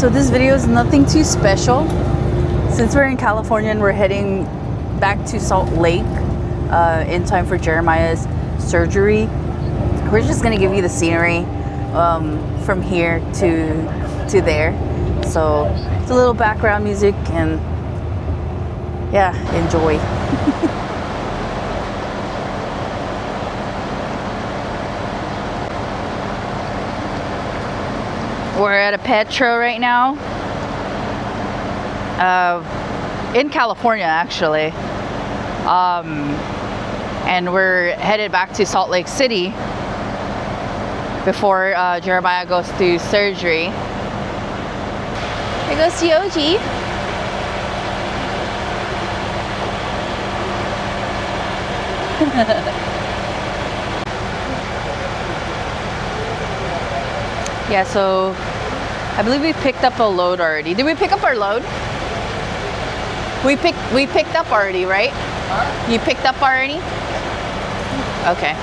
So this video is nothing too special. Since we're in California and we're heading back to Salt Lake in time for Jeremiah's surgery, we're just gonna give you the scenery from here to there. So it's a little background music and yeah, enjoy. We're at a Petro right now. In California, actually. And we're headed back to Salt Lake City before Jeremiah goes through surgery. Here goes Yoji. Yeah, so I believe we picked up a load already. Did we pick up our load? We picked up already, right? Huh? You picked up already? Okay.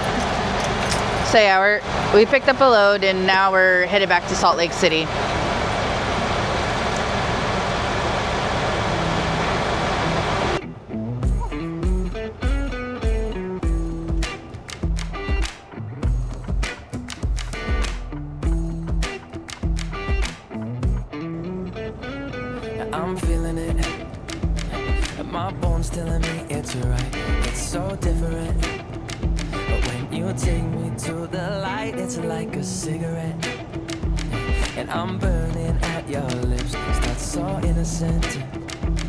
So yeah, we picked up a load and now we're headed back to Salt Lake City. I'm feeling it. My bones telling me it's right. It's so different. But when you take me to the light, it's like a cigarette. And I'm burning at your lips. Start so innocent.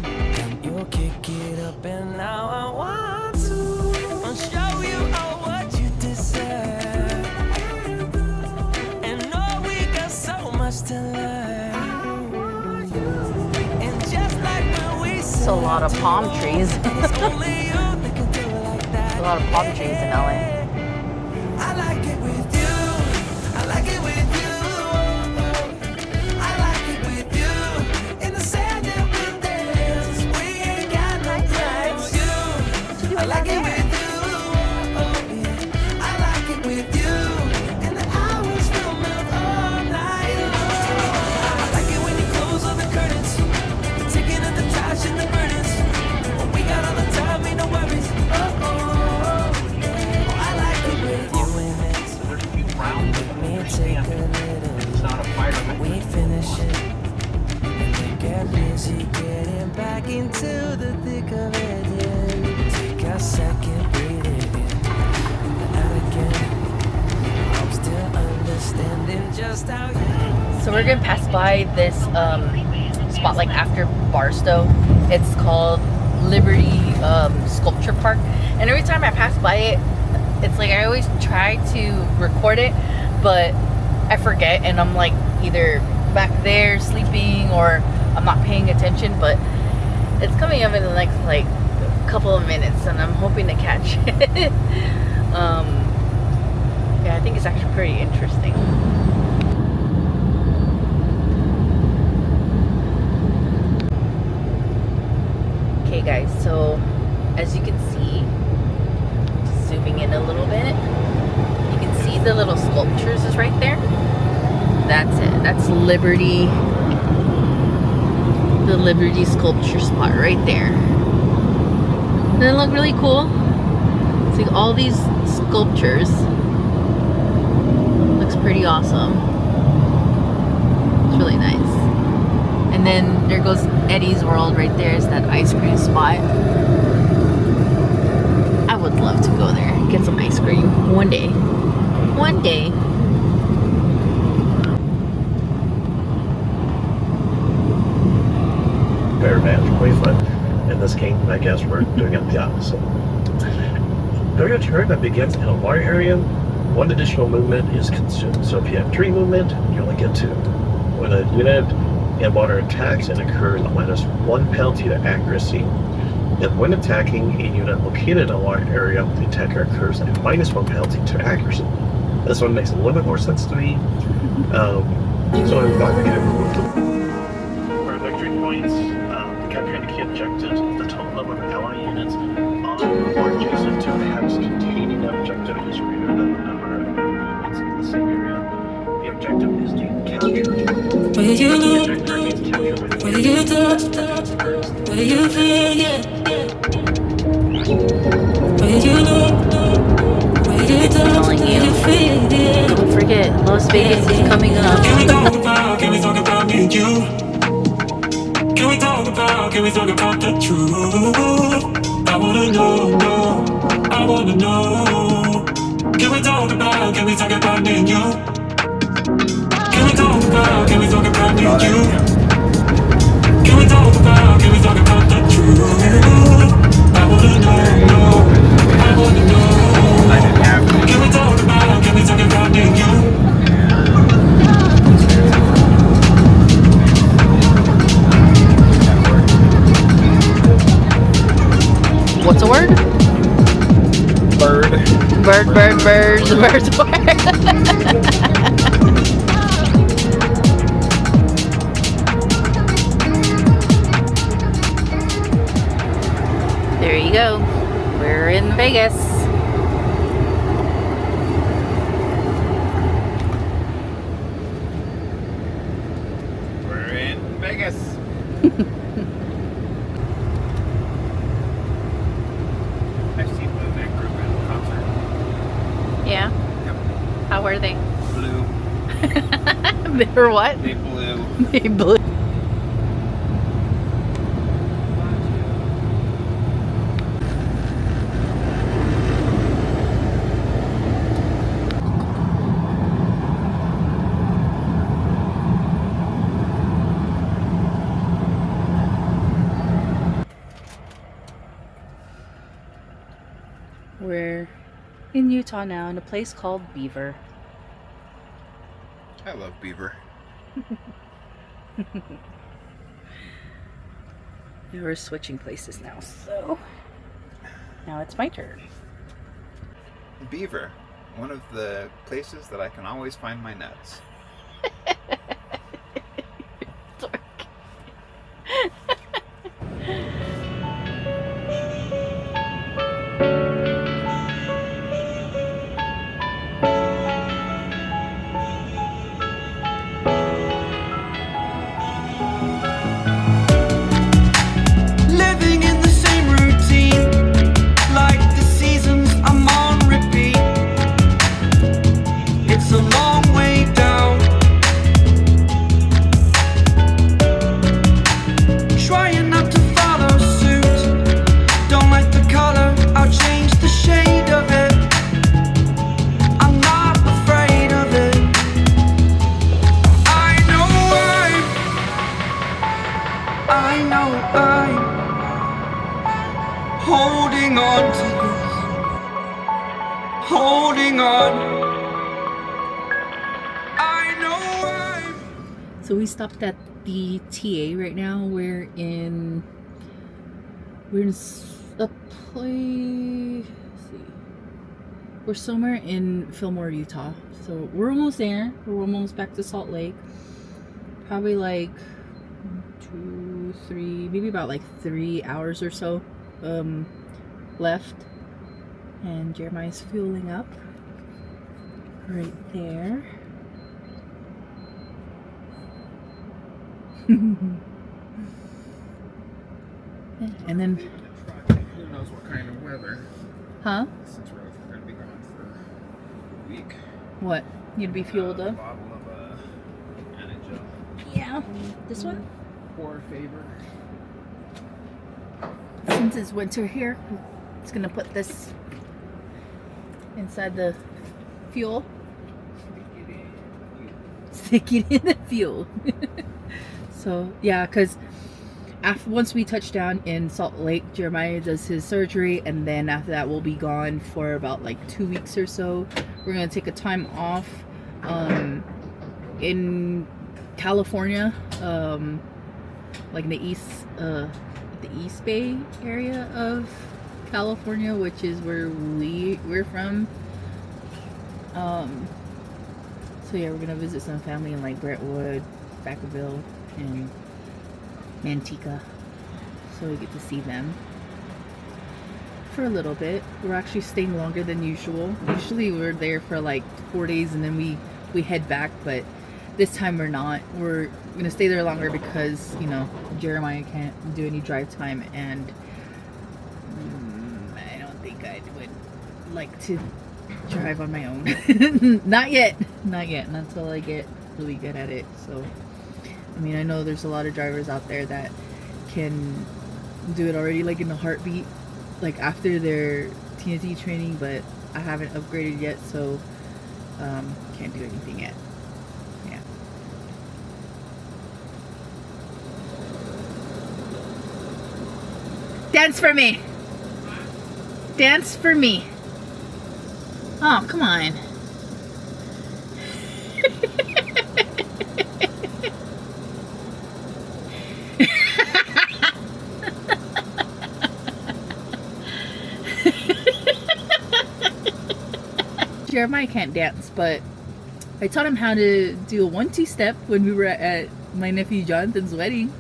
And you kick it up, and now I want to show you all what you deserve. And know we got so much to learn. It's a lot of palm trees. A lot of palm trees in LA. I like it with you. I like it with you. I like it with you. In the sand and we dance. We ain't got no plans. I like it with you. I like it with you. And the hours will move all night long. I like it when you close all the curtains. Taking up the trash and the burdens. We got all the time, ain't no worries. I like it with you in it. Let me take a little. We finish it. And then get busy getting back into the thick of it. Yeah. Take a second, breathe it in. And again, I'm still understanding just how you. So we're gonna pass by this spot like after Barstow. It's called Liberty Sculpture Park, and every time I pass by it, it's like I always try to record it, but I forget, and I'm like either back there sleeping or I'm not paying attention. But it's coming up in the next like couple of minutes, and I'm hoping to catch it. Yeah, I think it's actually pretty interesting. Okay guys, so as you can see, just zooming in a little bit, you can see the little sculptures is right there. That's it. That's Liberty, the Liberty sculpture spot right there. Doesn't it look really cool? It's like all these sculptures. Looks pretty awesome. It's really nice. And then there goes Eddie's World right there. Is that ice cream spot. I would love to go there and get some ice cream one day. One day. Fairbanks, Queensland. In this case, I guess we're doing it the opposite. During a turn that begins in a water area, one additional movement is consumed. So if you have tree movement, you only get 2. When a unit and water attacks and occurs, -1 penalty to accuracy. And when attacking a unit located in a water area, the attack occurs at -1 penalty to accuracy. This one makes a little bit more sense to me. So I'm not going to move for victory points. Capture indicate objectives of the total number of ally units on or adjacent to a hex containing an objective is greater than the number of units in the same area. The objective is to capture. Where you touch, where you feel, yeah. Where you look, where you touch, telling where you. you feel, yeah. Don't forget, Las Vegas is coming up. Can we talk about me and you? Can we talk about the truth? I wanna know, I wanna know. Can we talk about me and you? Can we talk about me and you? Can we talk about the truth? I wanna know, I wanna know. Can we talk about me and you? What's a word? Bird. Birds. There you go. We're in Vegas. We're in Vegas. I've seen Blue Man Group at a concert. Yeah. Yep. How were they? Blue. They were what? They blew. They blew. We're in Utah now in a place called Beaver. I love Beaver. We're switching places now, so now it's my turn. Beaver. One of the places that I can always find my nuts. Living in the same routine, like the seasons I'm on repeat. It's a long way down. Trying not to follow suit. Don't like the color, I'll change the shade of it. I'm not afraid of it. I know I'm holding on to this. Holding on. I know I'm So we stopped at the TA right now. We're in a place. Let's see. We're somewhere in Fillmore, Utah. So we're almost there. We're almost back to Salt Lake. Probably like 2, 3, maybe about like 3 hours or so left. And Jeremiah's fueling up right there. And then, Who knows what kind of weather? huh? Since we're going to be gone for a week. What? You'd be fueled A up? bottle of Anagel. Yeah. This one? Poor favor. Since it's winter here, it's gonna put this inside the fuel. Stick it in the fuel. So yeah, because once we touch down in Salt Lake, Jeremiah does his surgery, and then after that we'll be gone for about like 2 weeks or so. We're gonna take a time off in California, like in the East Bay area of California, which is where we're from. So yeah, we're gonna visit some family in like Brentwood, Vacaville, and Manteca, so we get to see them for a little bit. We're actually staying longer than usual. Usually we're there for like 4 days and then we head back, but this time we're not. We're gonna stay there longer because, you know, Jeremiah can't do any drive time, and I don't think I would like to drive on my own. Not yet. Not until I get really good at it. So, I mean, I know there's a lot of drivers out there that can do it already, like in a heartbeat, like after their TNT training, but I haven't upgraded yet, so can't do anything yet. Yeah. Dance for me. Dance for me. Oh, come on. Jeremiah can't dance, but I taught him how to do a 1-2 step when we were at my nephew Jonathan's wedding.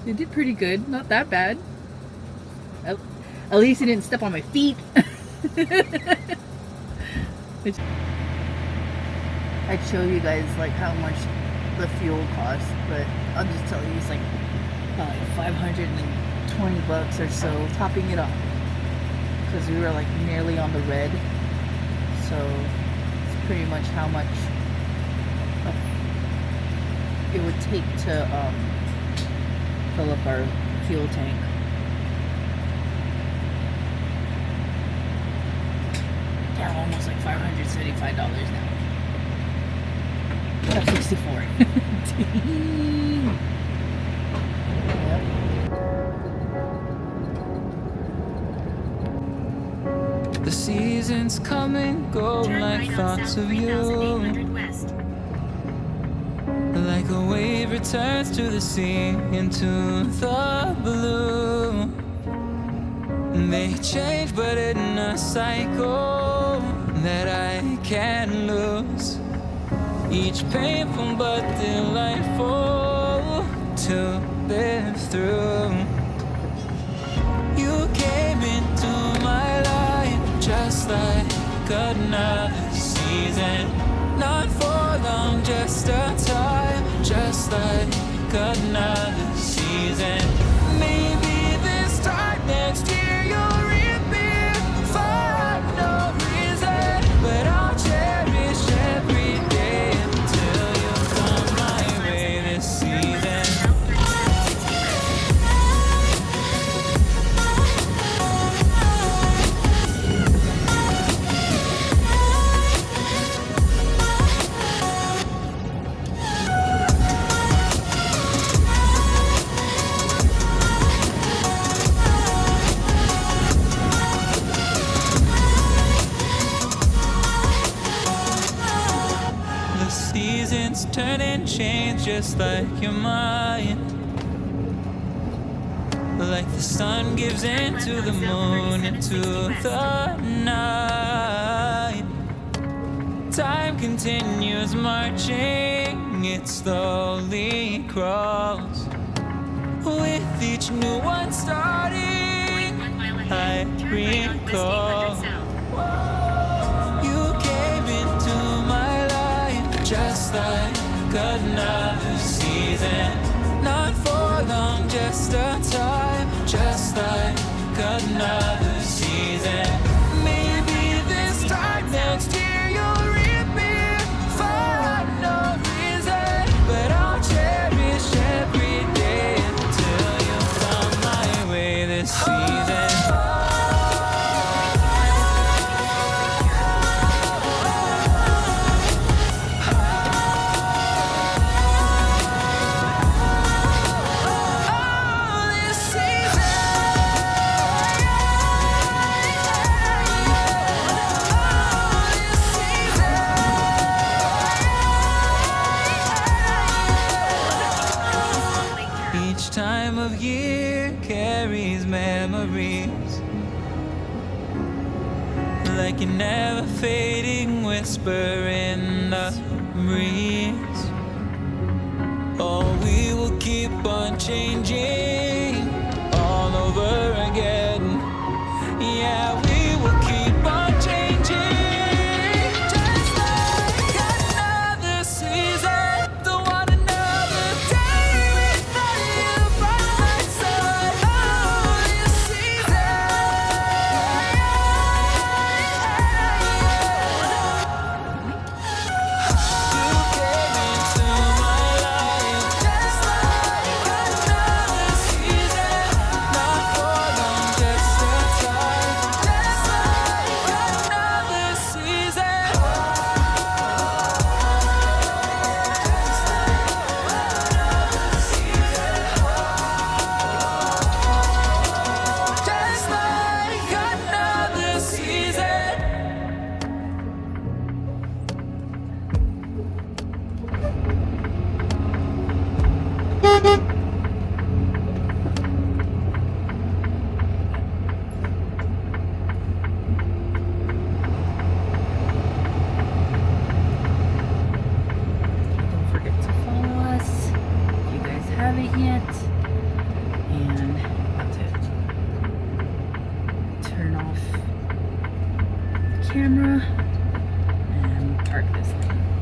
He did pretty good, not that bad. At least he didn't step on my feet. I'd show you guys like how much the fuel costs, but I'll just tell you it's like $520 or so, topping it off, because we were like nearly on the red. So it's pretty much how much it would take to fill up our fuel tank. Yeah, almost like $575 now. That's 64. Yep. The seasons come and go like thoughts of you. Like a wave returns to the sea, into the blue. They change but in a cycle that I can't lose. Each painful but delightful to live through. You came into my life just like another season. Not for long, just a time, just like another season. Maybe this time next year you'll reappear for no reason, but I'll cherish every day until you come my way this season. Seasons turn and change just like your mind. Like the sun gives into the moon, into the night. Time continues marching, it slowly crawls. With each new one starting, I recall. You came into my life just like another season. Not for long, just a time, just like another season. Maybe this time next year you'll reappear for no reason, but I'll cherish every day until you come my way this season. Time of year carries memories like an never fading whisper in the breeze. Oh, we will keep on changing all over again. Yeah, we will keep on changing just like another season. haven't yet. And about to turn off the camera and park this lane.